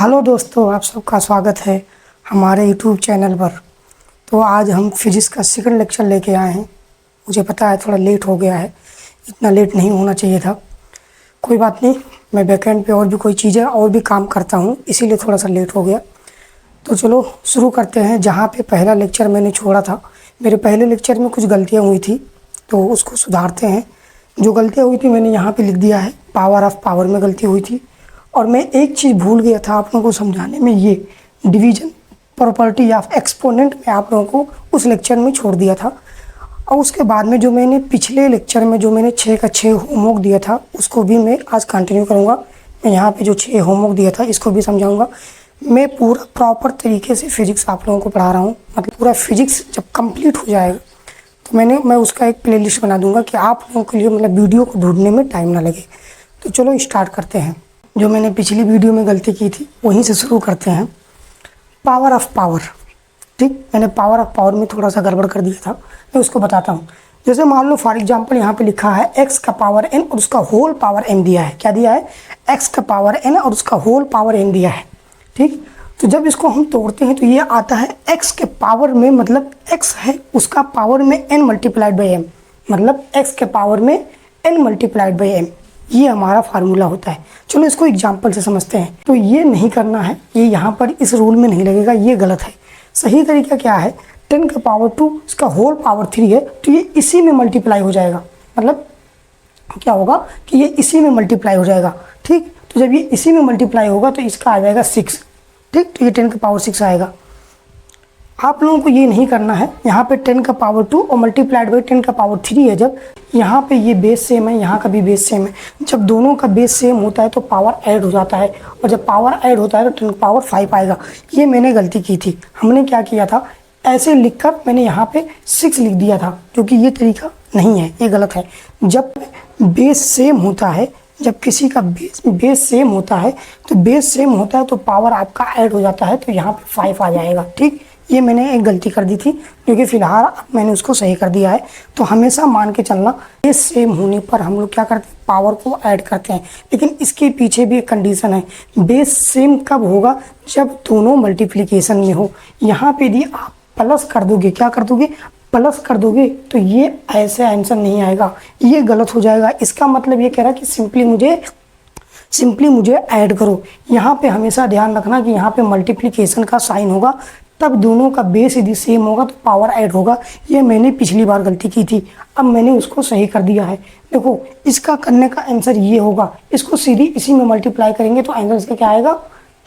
Hello दोस्तों, आप सबका स्वागत है हमारे यूट्यूब चैनल पर। तो आज हम फिजिक्स का सेकंड लेक्चर लेके आए हैं। मुझे पता है थोड़ा लेट हो गया है, इतना लेट नहीं होना चाहिए था। कोई बात नहीं, मैं बैकएंड पे और भी कोई चीज़ें और भी काम करता हूँ, इसीलिए थोड़ा सा लेट हो गया। तो चलो शुरू करते हैं जहाँ पे पहला लेक्चर मैंने छोड़ा था। मेरे पहले लेक्चर में कुछ गलतियाँ हुई थी तो उसको सुधारते हैं। जो गलतियाँ हुई थी मैंने यहाँ पर लिख दिया है। पावर ऑफ पावर में गलती हुई थी और मैं एक चीज़ भूल गया था आप लोगों को समझाने में, ये डिवीजन प्रॉपर्टी ऑफ एक्सपोनेंट में आप लोगों को उस लेक्चर में छोड़ दिया था। और उसके बाद में जो मैंने पिछले लेक्चर में जो मैंने 6 का 6 होमवर्क दिया था उसको भी मैं आज कंटिन्यू करूँगा। मैं यहाँ पे जो 6 होमवर्क दिया था इसको भी समझाऊँगा। मैं पूरा प्रॉपर तरीके से फिजिक्स आप लोगों को पढ़ा रहा हूँ, मतलब पूरा फिजिक्स जब कंप्लीट हो जाएगा तो मैं उसका एक प्लेलिस्ट बना दूँगा कि आप लोगों के लिए मतलब वीडियो को ढूंढने में टाइम ना लगे। तो चलो स्टार्ट करते हैं। जो मैंने पिछली वीडियो में गलती की थी वहीं से शुरू करते हैं। पावर ऑफ पावर, ठीक, मैंने पावर ऑफ पावर में थोड़ा सा गड़बड़ कर दिया था, मैं उसको बताता हूँ। जैसे मान लो फॉर एग्जांपल यहाँ पे लिखा है x का पावर n और उसका होल पावर m दिया है। क्या दिया है? x का पावर n और उसका होल पावर m दिया है, ठीक। तो जब इसको हम तोड़ते हैं तो ये आता है x के पावर में, मतलब x है उसका पावर में n मल्टीप्लाइड बाई m, मतलब x के पावर में n मल्टीप्लाइड बाई m, ये हमारा फार्मूला होता है। चलो इसको एग्जाम्पल से समझते हैं। तो ये नहीं करना है, ये यहाँ पर इस रूल में नहीं लगेगा, ये गलत है। सही तरीका क्या है? 10 का पावर 2 इसका होल पावर 3 है तो ये इसी में मल्टीप्लाई हो जाएगा। मतलब क्या होगा कि ये इसी में मल्टीप्लाई हो जाएगा, ठीक। तो जब ये इसी में मल्टीप्लाई होगा तो इसका आ जाएगा 6, ठीक। तो ये 10 का पावर 6 आएगा। आप लोगों को ये नहीं करना है। यहाँ पे 10 का पावर 2 और मल्टीप्लाइड बाई 10 का पावर 3 है। जब यहाँ पे ये बेस सेम है, यहाँ का भी बेस सेम है, जब दोनों का बेस सेम होता है तो पावर ऐड हो जाता है, और जब पावर ऐड होता है तो 10 का पावर 5 आएगा। ये मैंने गलती की थी। हमने क्या किया था, ऐसे लिखकर मैंने यहाँ पे 6 लिख दिया था, क्योंकि ये तरीका नहीं है, ये गलत है। जब बेस सेम होता है, जब किसी का बेस सेम होता है तो बेस सेम होता है तो पावर आपका ऐड हो जाता है, तो यहाँ पे 5 आ जाएगा, ठीक। ये मैंने एक गलती कर दी थी, क्योंकि फिलहाल मैंने उसको सही कर दिया है। तो हमेशा मान के चलना, बेस सेम होने पर हम लोग क्या करते हैं, पावर को ऐड करते हैं। लेकिन इसके पीछे भी एक कंडीशन है। बेस सेम कब होगा? जब दोनों मल्टीप्लिकेशन में हो। यहाँ पे यदि आप प्लस कर दोगे, क्या कर दोगे, प्लस कर दोगे, तो ये ऐसे आंसर नहीं आएगा, ये गलत हो जाएगा। इसका मतलब ये कह रहा है कि सिंपली मुझे ऐड करो। यहाँ पे हमेशा ध्यान रखना कि यहाँ पे मल्टीप्लिकेशन का साइन होगा, तब दोनों का बेस यदि सेम होगा तो पावर ऐड होगा। ये मैंने पिछली बार गलती की थी, अब मैंने उसको सही कर दिया है। देखो इसका करने का आंसर ये होगा, इसको सीधी इसी में मल्टीप्लाई करेंगे तो आंसर इसका क्या आएगा,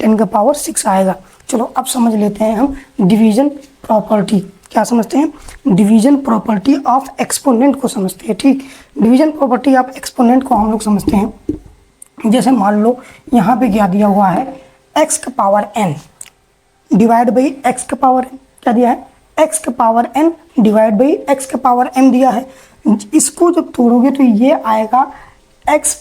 10 का पावर 6 आएगा। चलो अब समझ लेते हैं हम डिवीजन प्रॉपर्टी। क्या समझते हैं? डिवीजन प्रॉपर्टी ऑफ एक्सपोनेंट को समझते हैं, ठीक। डिवीजन प्रॉपर्टी ऑफ एक्सपोनेंट को हम लोग समझते हैं। जैसे मान लो यहाँ पे क्या दिया हुआ है, x का power n divide by x का पावर n, क्या दिया है, x का power n divide by x का पावर m दिया है। इसको जब तोड़ोगे तो ये आएगा x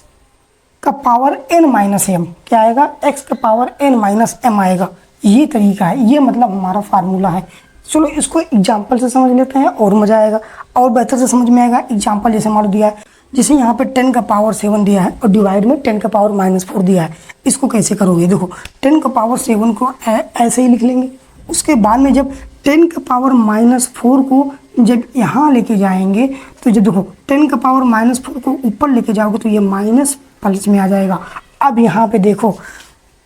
का पावर n माइनस m, क्या आएगा, x का पावर n माइनस m आएगा। ये तरीका है, ये मतलब हमारा फार्मूला है। चलो इसको एग्जाम्पल से समझ लेते हैं और मजा आएगा और बेहतर से समझ में आएगा। एग्जाम्पल जैसे मान लो दिया है, जैसे यहाँ पे 10 का पावर 7 दिया है और डिवाइड में 10 का पावर माइनस 4 दिया है। इसको कैसे करोगे? देखो 10 का पावर 7 को ऐसे ही लिख लेंगे। उसके बाद में जब 10 का पावर माइनस 4 को जब यहाँ लेके जाएंगे तो जब देखो 10 का पावर माइनस 4 को ऊपर लेके जाओगे तो ये माइनस प्लस में आ जाएगा। अब यहाँ पे देखो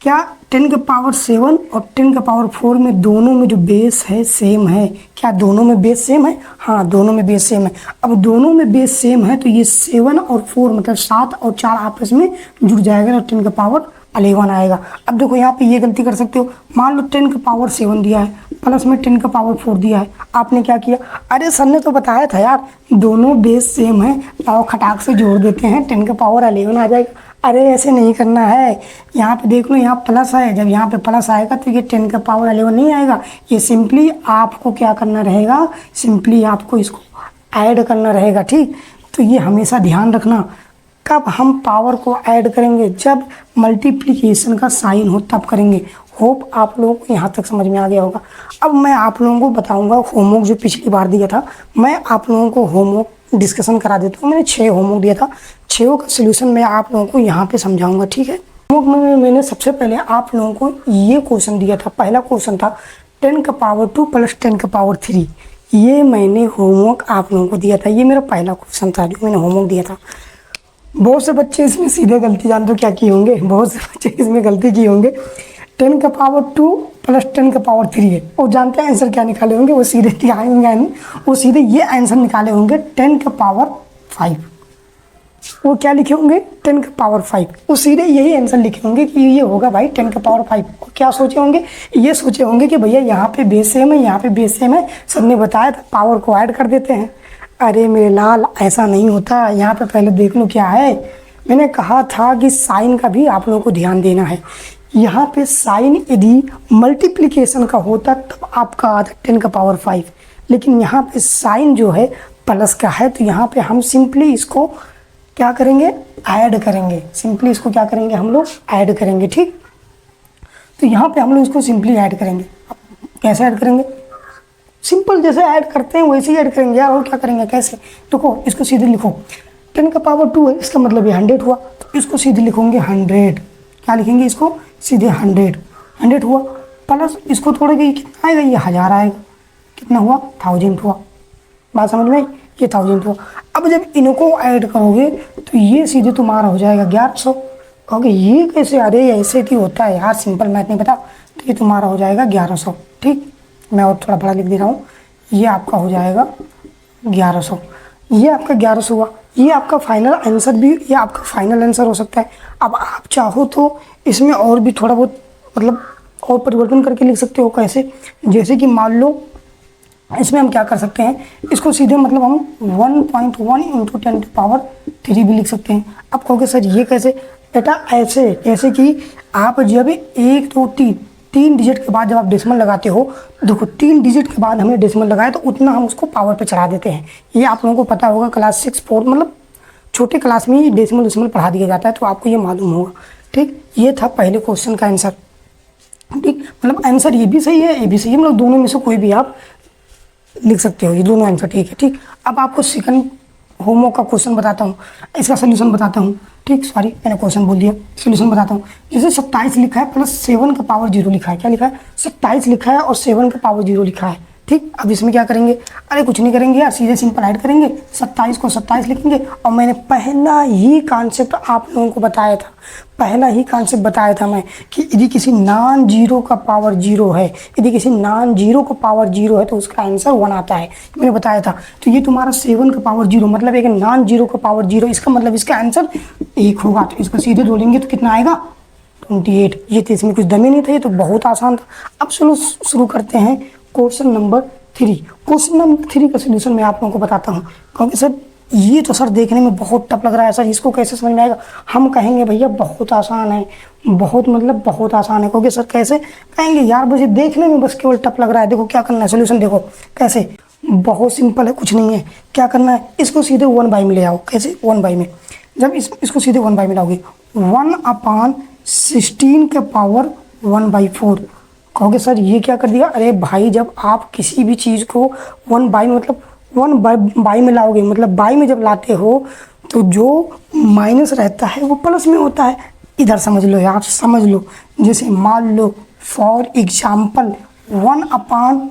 क्या 10 का पावर 7 और 10 का पावर 4 में दोनों में जो बेस है सेम है। क्या दोनों में बेस सेम है? हाँ, दोनों में बेस सेम है। अब दोनों में बेस सेम है तो ये 7 और 4 मतलब 7 और 4 आपस में जुड़ जाएगा तो 10 का पावर 11 आएगा। अब देखो यहाँ पे ये गलती कर सकते हो। मान लो 10 का पावर 7 दिया है प्लस में 10 का पावर 4 दिया है। आपने क्या किया, अरे सर ने तो बताया था यार दोनों बेस सेम है, आओ खटाक से जोड़ देते हैं, 10 का पावर 11 आ जाएगा। अरे ऐसे नहीं करना है। यहाँ पे देख लो, यहाँ प्लस है, जब यहाँ पे प्लस आएगा तो ये 10 का पावर 11 नहीं आएगा। ये सिंपली आपको क्या करना रहेगा, सिंपली आपको इसको ऐड करना रहेगा, ठीक। तो ये हमेशा ध्यान रखना, कब हम पावर को ऐड करेंगे, जब मल्टीप्लिकेशन का साइन हो तब करेंगे। होप आप लोगों को यहाँ तक समझ में आ गया होगा। अब मैं आप लोगों को बताऊँगा होमवर्क जो पिछली बार दिया था। मैं आप लोगों को होमवर्क डिस्कशन करा देता हूँ। मैंने 6 होमवर्क दिया था, 6 का सोल्यूशन मैं आप लोगों को यहाँ पे समझाऊंगा, ठीक है। होमवर्क में मैंने सबसे पहले आप लोगों को ये क्वेश्चन दिया था। पहला क्वेश्चन था 10 का पावर 2 प्लस 10 का पावर 3। ये मैंने होमवर्क आप लोगों को दिया था। ये मेरा पहला क्वेश्चन था जो मैंने होमवर्क दिया था। बहुत से बच्चे इसमें सीधे गलती जानते हो क्या किए होंगे, बहुत से बच्चे इसमें गलती किए होंगे। 10 का पावर 2 प्लस 10 का पावर 3 है और जानते हैं आंसर क्या निकाले होंगे? वो सीधे क्या होंगे, वो सीधे ये आंसर निकाले होंगे 10 का पावर 5। वो क्या लिखे होंगे? 10 का पावर 5। वो सीधे यही आंसर लिखे होंगे कि ये होगा भाई 10 का पावर 5। क्या सोचे होंगे? ये सोचे होंगे कि भैया यहाँ पे बेस सेम है, यहाँ पे बेस सेम है, सबने बताया था पावर को ऐड कर देते हैं। अरे मेरे लाल, ऐसा नहीं होता। यहाँ पे पहले देख लो क्या है। मैंने कहा था कि साइन का भी आप लोगों को ध्यान देना है। यहाँ पे साइन यदि मल्टीप्लिकेशन का होता तब आपका आता 10 का पावर 5, लेकिन यहाँ पे साइन जो है प्लस का है, तो यहाँ पे हम सिंपली इसको क्या करेंगे? ऐड करेंगे। सिंपली इसको क्या करेंगे? हम लोग ऐड करेंगे। ठीक, तो यहाँ पे हम लोग इसको सिंपली ऐड करेंगे। अब कैसे ऐड करेंगे? सिंपल जैसे ऐड करते हैं वैसे ही ऐड करेंगे यार। और क्या करेंगे? कैसे? देखो, इसको सीधे लिखो। 10 का पावर 2 है, इसका मतलब ये 100 हुआ, तो इसको सीधे लिखोगे 100। क्या लिखेंगे? इसको सीधे 100 हुआ। प्लस इसको तोड़ेंगे, कितना आएगा? ये 1000 आएगा। कितना हुआ? 1000 हुआ। बात समझ में? ये 1000 हुआ। अब जब इनको ऐड करोगे तो ये सीधे तुम्हारा हो जाएगा 1100। कहोगे ये कैसे? अरे ऐसे क्यों होता है यार, सिंपल मैथ नहीं पता। तो ये तुम्हारा हो जाएगा 1100। ठीक, मैं और थोड़ा बड़ा लिख दे रहा हूँ। ये आपका हो जाएगा 1100। ये आपका 1100 हुआ। ये आपका फाइनल आंसर भी, ये आपका फाइनल आंसर हो सकता है। अब आप चाहो तो इसमें और भी थोड़ा बहुत मतलब और परिवर्तन करके लिख सकते हो। कैसे? जैसे कि मान लो इसमें हम क्या कर सकते हैं, इसको सीधे मतलब हम 1.1 इंटू 10 पावर 3 भी लिख सकते हैं। अब कहोगे सर ये कैसे? बेटा ऐसे, जैसे कि आप जब 1 2 3 डिजिट के बाद जब आप डेसिमल लगाते हो, देखो 3 डिजिट के बाद हमने डेसिमल लगाया तो उतना हम उसको पावर पे चढ़ा देते हैं। ये आप लोगों को पता होगा, क्लास 6 4 मतलब छोटे क्लास में ही डेसिमल पढ़ा दिया जाता है, तो आपको ये मालूम होगा। ठीक, ये था पहले क्वेश्चन का आंसर। ठीक, मतलब आंसर ये भी सही है, ये भी सही है, मतलब दोनों में से कोई भी आप लिख सकते हो। ये दोनों आंसर ठीक है। ठीक, अब आपको सेकंड होमवर्क का क्वेश्चन बताता हूँ, इसका सोल्यूशन बताता हूँ। ठीक, सॉरी मैंने क्वेश्चन बोल दिया, सोल्यूशन बताता हूँ। जैसे 27 लिखा है प्लस 7 का पावर 0 लिखा है। क्या लिखा है? 27 लिखा है और 7 का पावर 0 लिखा है। ठीक, अब इसमें क्या करेंगे? अरे कुछ नहीं करेंगे यार, सीधे सिंपल ऐड करेंगे। 27 को 27 लिखेंगे। और मैंने पहला ही कॉन्सेप्ट आप लोगों को बताया था, पहला ही कॉन्सेप्ट बताया था मैं कि यदि किसी नॉन जीरो का पावर 0 है, यदि किसी नॉन जीरो का पावर 0 है तो उसका आंसर 1 आता है। मैंने बताया था। तो ये तुम्हारा 7 का पावर 0 मतलब एक नॉन जीरो का पावर 0, इसका मतलब इसका आंसर 1 होगा। तो इसको सीधे जोड़ेंगे तो कितना आएगा? 28। ये तो इसमें कुछ दम ही नहीं था, ये तो बहुत आसान था। अब चलो शुरू करते हैं क्वेश्चन नंबर 3। क्वेश्चन नंबर 3 का सोल्यूशन मैं आप लोगों को बताता हूँ। क्योंकि सर ये तो सर देखने में बहुत टफ लग रहा है, सर इसको कैसे समझ में आएगा? हम कहेंगे भैया बहुत आसान है, बहुत मतलब बहुत आसान है। क्योंकि सर कैसे कहेंगे यार, बस ये देखने में बस केवल टफ लग रहा है। देखो क्या करना है, सोल्यूशन देखो कैसे, बहुत सिंपल है, कुछ नहीं है। क्या करना है? इसको सीधे 1 बाई में ले आओ। कैसे? 1 बाई में। जब इसको सीधे 1 बाई में लाओगे, 1/16 के पावर 1/4। कहोगे सर ये क्या कर दिया? अरे भाई जब आप किसी भी चीज़ को 1 बाई मतलब 1 बाई में लाओगे, मतलब बाई में जब लाते हो तो जो माइनस रहता है वो प्लस में होता है। इधर समझ लो यार, समझ लो। जैसे मान लो फॉर एग्जाम्पल 1/,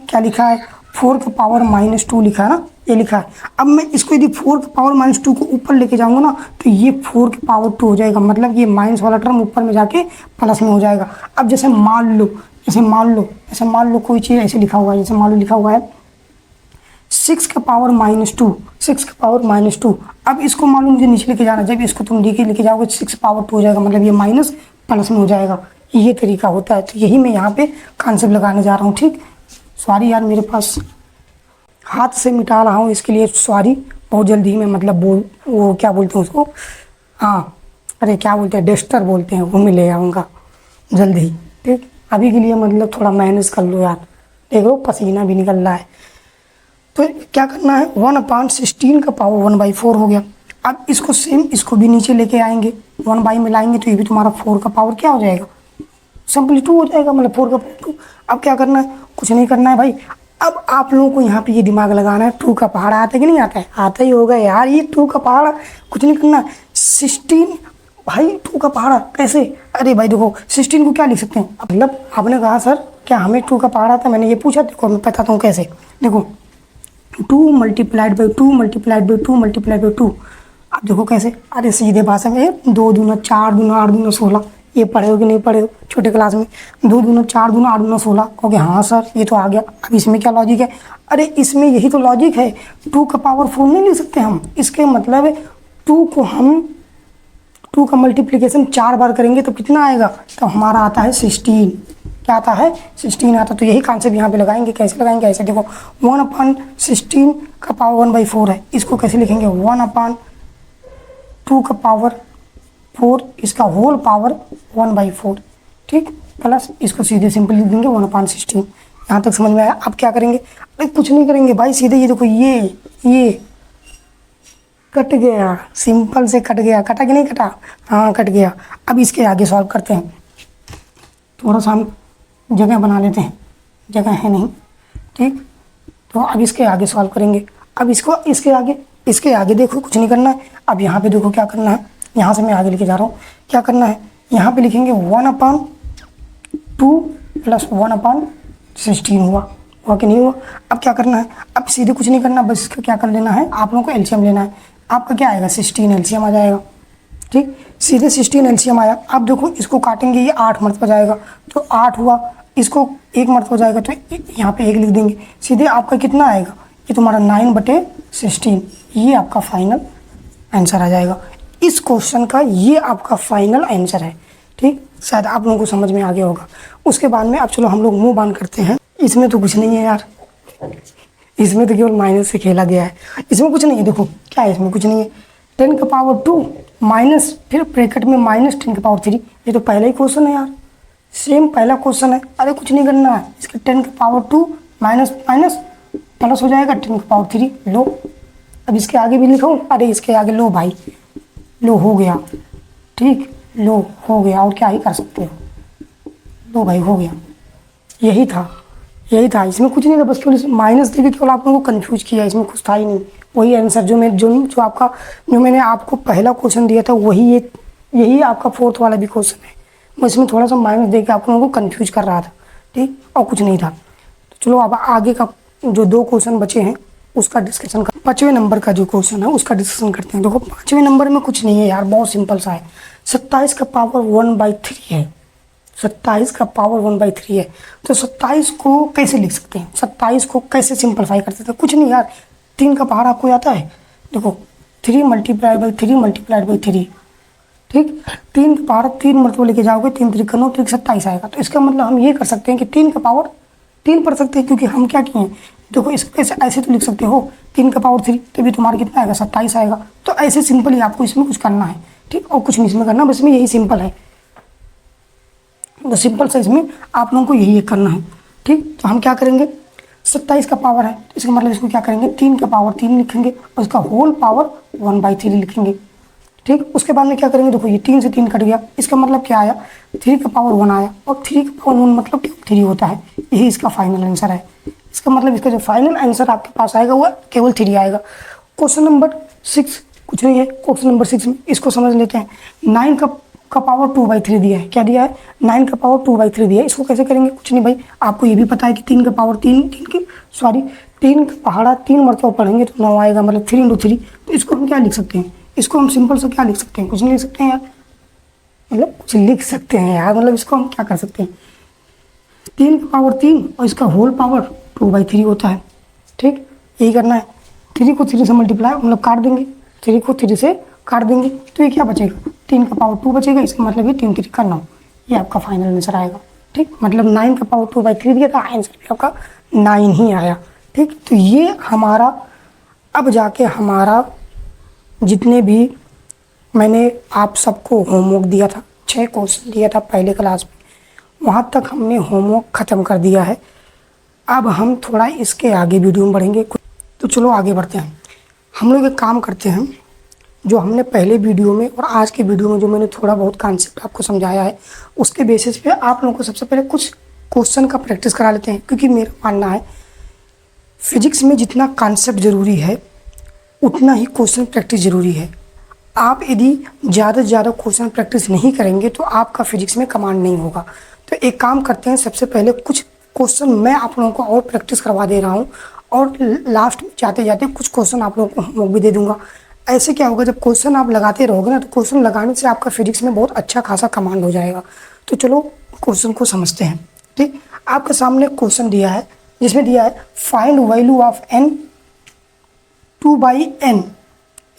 क्या लिखा है? 4 के पावर -2 लिखा है ना, ये लिखा है। अब मैं इसको यदि 4 के पावर -2 को ऊपर लेके जाऊंगा ना तो ये 4 के पावर 2 हो जाएगा, मतलब ये माइनस वाला टर्म ऊपर में जाके प्लस में हो जाएगा। अब जैसे मान लो कोई चीज़ ऐसे लिखा हुआ है, जैसे मान लो लिखा हुआ है 6 के पावर -2, 6 के पावर -2। अब इसको मान लो मुझे नीचे लेके जाना, जब इसको तुम नीचे लेके जाओगे 6 पावर 2 हो जाएगा, मतलब ये माइनस प्लस में हो जाएगा। ये तरीका होता है। तो यही मैं यहाँ पे कॉन्सेप्ट लगाने जा रहा हूँ। ठीक, सॉरी यार मेरे पास हाथ से मिटा रहा हूँ, इसके लिए सॉरी। बहुत जल्दी ही मैं मतलब वो क्या बोलते हैं उसको, हाँ अरे क्या बोलते हैं, डस्टर बोलते हैं, वो मैं ले आऊँगा जल्दी ही। ठीक, अभी के लिए मतलब थोड़ा मेहनत कर लो यार, देख लो पसीना भी निकल रहा है। तो क्या करना है? 1/16 का पावर 1/4 हो गया। अब इसको सेम इसको भी नीचे लेके आएंगे, 1 बाई में लाएंगे तो ये भी तुम्हारा 4 का पावर क्या हो जाएगा? सिंपली 2 हो जाएगा, मतलब 4 का पावर 2। अब क्या करना है? कुछ नहीं करना है भाई। अब आप लोगों को यहाँ पे ये दिमाग लगाना है, 2 का पहाड़ आता है कि नहीं आता है? आता ही होगा यार, ये 2 का पहाड़। कुछ नहीं करना, 16 भाई 2 का पहाड़ा कैसे? अरे भाई देखो 16 को क्या लिख सकते हैं? मतलब आपने कहा सर क्या हमें 2 का पहाड़ा था, मैंने ये पूछा, देखो मैं बताता हूँ कैसे। देखो 2 multiplied by 2 multiplied by 2 multiplied by 2, आप देखो कैसे? अरे सीधे भाषा में 2 दूना 4 दूना 8 दूना 16, ये पढ़े हो कि नहीं पढ़े हो छोटे क्लास में? 2 दूना 4 दूना 8 दूना 16, कहोगे हाँ सर ये तो आ गया। अब इसमें क्या लॉजिक है? अरे इसमें यही तो लॉजिक है, 2 का पावर 4 नहीं लिख सकते हम? इसके मतलब 2 को हम 2 का मल्टीप्लीकेशन 4 बार करेंगे तो कितना आएगा? तो हमारा आता है 16। क्या आता है? 16 आता। तो यही कॉन्सेप्ट यहाँ पे लगाएंगे। कैसे लगाएंगे? ऐसे देखो 1/16 का पावर 1/4 है, इसको कैसे लिखेंगे? 1/2 का पावर 4, इसका होल पावर 1/4, ठीक, प्लस इसको सीधे सिंपल लिख देंगे 1/16। यहाँ तक समझ में आया? अब क्या करेंगे? अरे कुछ नहीं करेंगे भाई, सीधे ये देखो ये कट गया, सिंपल से कट गया। कटा कि नहीं कटा? हाँ कट गया। अब इसके आगे सॉल्व करते हैं, थोड़ा सा हम जगह बना लेते हैं, जगह है नहीं, ठीक। तो अब इसके आगे सॉल्व करेंगे। अब इसको इसके आगे देखो कुछ नहीं करना है। अब यहाँ पे देखो क्या करना है, यहाँ से मैं आगे लेके जा रहा हूँ। क्या करना है? यहाँ पे लिखेंगे 1/2 प्लस 1/16 हुआ कि नहीं हुआ? अब क्या करना है? अब सीधे कुछ नहीं करना, बस इसका क्या कर लेना है, आप लोगों को एलसीएम लेना है। आपका क्या आएगा? 16 एलसीएम आ जाएगा, ठीक। सीधे 16 एलसीएम आया। अब देखो इसको काटेंगे, ये 8 मरतबा जाएगा तो 8 हुआ, इसको 1 मरतबा जाएगा तो यहाँ पे 1 लिख देंगे। सीधे आपका कितना आएगा? ये तुम्हारा 9/16, ये आपका फाइनल आंसर आ जाएगा। इस क्वेश्चन का ये आपका फाइनल आंसर है, ठीक। शायद आप लोगों को समझ में आ गया होगा। उसके बाद में अब चलो हम लोग मुंह बंद करते हैं। इसमें तो कुछ नहीं है यार, इसमें तो केवल माइनस से खेला गया है, इसमें कुछ नहीं है। देखो क्या है, इसमें कुछ नहीं है। 10 का पावर 2 माइनस, फिर ब्रैकेट में माइनस 10 का पावर 3, ये तो पहला ही क्वेश्चन है यार, सेम पहला क्वेश्चन है। अरे कुछ नहीं करना है, इसके 10 का पावर 2 माइनस माइनस प्लस हो जाएगा 10 का पावर 3, लो। अब इसके आगे भी लिखा हूँ, अरे इसके आगे लो भाई, लो हो गया, ठीक, लो हो गया। और क्या ही कर सकते हो, लो भाई हो गया। यही था, इसमें कुछ नहीं था, बस केवल माइनस देके केवल आप लोगों को कंफ्यूज किया, इसमें कुछ था ही नहीं। वही आंसर जो मैंने आपको पहला क्वेश्चन दिया था, यही आपका 4th वाला भी क्वेश्चन है। मैं इसमें थोड़ा सा माइनस देके आप लोगों को कंफ्यूज कर रहा था, ठीक, और कुछ नहीं था। तो चलो अब आगे का जो 2 क्वेश्चन बचे हैं उसका डिस्कशन कर। 5वें नंबर का जो क्वेश्चन है उसका डिस्कशन करते हैं। देखो 5वें नंबर में कुछ नहीं है यार, बहुत सिंपल सा है। 27 का पावर 1/3 है, 27 का पावर 1/3 है। तो 27 को कैसे लिख सकते हैं? 27 को कैसे सिंपलीफाई कर सकते हैं? कुछ नहीं यार, 3 का पावर आपको आता है। देखो 3 मल्टीप्लाइड बाई 3 मल्टीप्लाइड बाई 3, ठीक। 3 का पावर 3 मरतबा लेके जाओगे, 3 3 9 3 27 आएगा। तो इसका मतलब हम ये कर सकते हैं कि 3 का पावर 3 पढ़ सकते हैं, क्योंकि हम क्या किए हैं, देखो इसको ऐसे तो लिख सकते हो 3 का पावर 3, तो भी तुम्हारा कितना आएगा? 27 आएगा। तो ऐसे सिंपल ही आपको इसमें कुछ करना है, ठीक, और कुछ नहीं इसमें करना, बस में यही सिंपल है। तो सिंपल सा इसमें आप लोगों को यही करना है, ठीक। तो हम क्या करेंगे, 27 का पावर है, तो इसका मतलब इसको क्या करेंगे, 3 का पावर 3 लिखेंगे और इसका होल पावर 1/3 लिखेंगे, ठीक। उसके बाद में क्या करेंगे, देखो ये 3 से 3 कट गया, इसका मतलब क्या आया, 3 का पावर 1 आया, और 3 का पावर 1 मतलब 3 होता है। यही इसका फाइनल आंसर है। इसका मतलब इसका जो फाइनल आंसर आपके पास आएगा वो केवल 3 आएगा। क्वेश्चन नंबर 6 कुछ नहीं है। क्वेश्चन नंबर 6 में इसको समझ लेते हैं। 9 का पावर 2/3 दिया है। क्या दिया है? 9 का पावर 2/3 दिया है। इसको कैसे करेंगे? कुछ नहीं भाई, आपको ये भी पता है कि 3 का पावर 3 का पहाड़ा 3 मरतबा पढ़ेंगे तो 9 आएगा, मतलब 3 × 3। तो इसको हम क्या लिख सकते हैं? इसको हम सिंपल से क्या लिख सकते हैं? कुछ नहीं लिख सकते हैं यार, मतलब कुछ लिख सकते हैं यार, मतलब इसको हम क्या कर सकते हैं, 3 का पावर 3 और इसका होल पावर 2/3 होता है, ठीक। यही करना है। 3 को 3 से मल्टीप्लाई मतलब काट देंगे, 3 को 3 से काट देंगे तो ये क्या बचेगा, 3 का पावर 2 बचेगा। इसका मतलब ये 3 3 का 9, ये आपका फाइनल आंसर आएगा, ठीक। मतलब 9 का पावर 2/3 दिया था, आंसर भी आपका 9 ही आया, ठीक। तो ये हमारा अब जाके हमारा जितने भी मैंने आप सबको होमवर्क दिया था, 6 क्वेश्चन दिया था पहले क्लास में, वहाँ तक हमने होमवर्क ख़त्म कर दिया है। अब हम थोड़ा इसके आगे वीडियो में बढ़ेंगे। तो चलो आगे बढ़ते हैं। हम लोग एक काम करते हैं, जो हमने पहले वीडियो में और आज के वीडियो में जो मैंने थोड़ा बहुत कॉन्सेप्ट आपको समझाया है, उसके बेसिस पे आप लोगों को सबसे पहले कुछ क्वेश्चन का प्रैक्टिस करा लेते हैं। क्योंकि मेरा मानना है फिजिक्स में जितना कॉन्सेप्ट ज़रूरी है उतना ही क्वेश्चन प्रैक्टिस ज़रूरी है। आप यदि ज़्यादा से ज़्यादा क्वेश्चन प्रैक्टिस नहीं करेंगे तो आपका फिजिक्स में कमांड नहीं होगा। तो एक काम करते हैं, सबसे पहले कुछ क्वेश्चन मैं आप लोगों को और प्रैक्टिस करवा दे रहा हूँ और लास्ट में जाते जाते कुछ क्वेश्चन आप लोगों को होमवर्क भी दे दूंगा। ऐसे क्या होगा, जब क्वेश्चन आप लगाते रहोगे ना तो क्वेश्चन लगाने से आपका फिजिक्स में बहुत अच्छा खासा कमांड हो जाएगा। तो चलो क्वेश्चन को समझते हैं। ठीक, आपके सामने क्वेश्चन दिया है जिसमें दिया है find value of n 2/n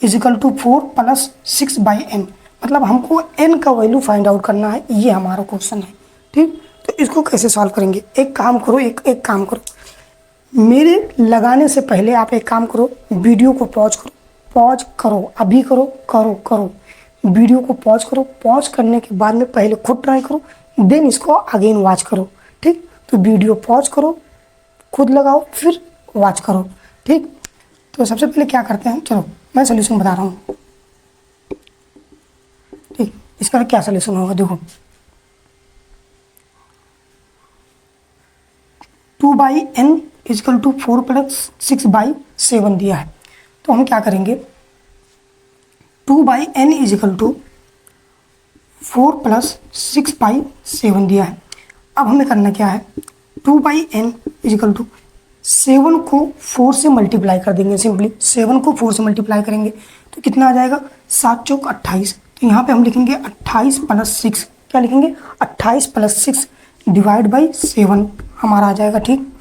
equal to 4 + 6/n। मतलब हमको n का वैल्यू फाइंड आउट करना है, ये हमारा क्वेश्चन है। ठीक, तो इसको कैसे सॉल्व करेंगे, एक काम करो, एक काम करो, मेरे लगाने से पहले आप एक काम करो, वीडियो को पॉज करो, अभी करो, वीडियो को पॉज करो। पॉज करने के बाद में पहले खुद ट्राई करो, देन इसको अगेन वॉच करो। ठीक, तो वीडियो पॉज करो, खुद लगाओ, फिर वॉच करो। ठीक, तो सबसे पहले क्या करते हैं, चलो मैं सोल्यूशन बता रहा हूँ। ठीक, इसका क्या सोल्यूशन होगा, देखो 2/n इजिकल टू 4 + 6/7 दिया है। तो हम क्या करेंगे, 2/n इजिकल टू 4 + 6/7 दिया है। अब हमें करना क्या है, 2/n इजिकल टू 7 को 4 से मल्टीप्लाई कर देंगे। सिंपली 7 को 4 से मल्टीप्लाई करेंगे तो कितना आ जाएगा, 7 चौक 28। तो यहाँ पे हम लिखेंगे 28 + 6, क्या लिखेंगे, 28 + 6 डिवाइड बाई 7 हमारा आ जाएगा। ठीक,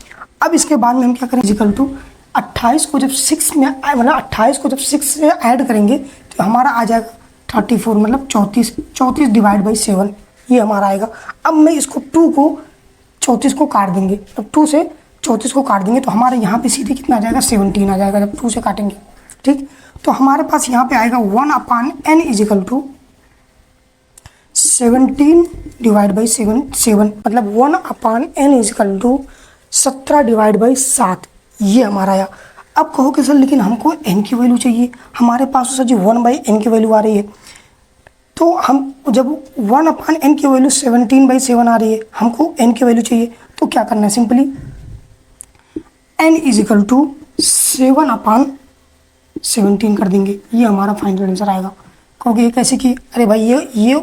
अब इसके बाद में हम क्या करें, इजिकल टू 28 को जब 6 में मतलब 28 को जब 6 से ऐड करेंगे तो हमारा आ जाएगा 34, मतलब 34 डिवाइड बाई 7 ये हमारा आएगा। अब मैं इसको 2 को 34 को काट देंगे, अब 2 से 34 को काट देंगे तो हमारे यहाँ पे सीधे कितना आ जाएगा, 17 आ जाएगा जब 2 से काटेंगे। ठीक, तो हमारे पास यहाँ पे आएगा 1/n is equal to 17 divide by 7, मतलब 1/n is equal to 17 divide by 7 ये हमारा आया। अब कहो कि सर लेकिन हमको n की वैल्यू चाहिए, हमारे पास तो सर जी 1/n की वैल्यू आ रही है। तो हम जब 1/n की वैल्यू 17/7 आ रही है, हमको n की वैल्यू चाहिए, तो क्या करना है, सिंपली n इजिकल टू 7/17 कर देंगे, ये हमारा फाइनल आंसर आएगा। क्योंकि ये कैसे कि अरे भाई ये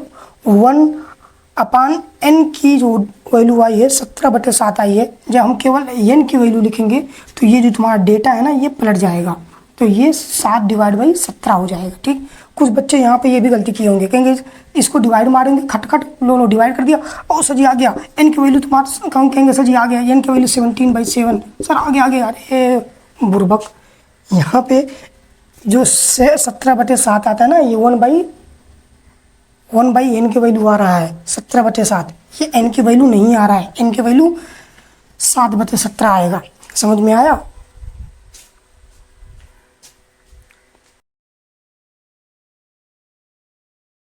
1/n की जो वैल्यू आई है 17/7 आई है, जब हम केवल n की वैल्यू लिखेंगे तो ये जो तुम्हारा डेटा है ना ये पलट जाएगा, तो ये 7 डिवाइड बाई 17 हो जाएगा। ठीक, कुछ बच्चे यहाँ पे ये भी गलती किए होंगे, कहेंगे इसको डिवाइड मारेंगे, खटखट लो डिवाइड कर दिया और सर जी आ गया n की वैल्यू तुम्हारा, कहेंगे सर जी आ गया n की वैल्यू 17/7, सर आ गया अरे बुर्बक, यहाँ पे जो 17/7 आता है ना ये 1/n की वैल्यू आ रहा है 17/7, ये n की वैल्यू नहीं आ रहा है, n की वैल्यू 7/17 आएगा। समझ में आया।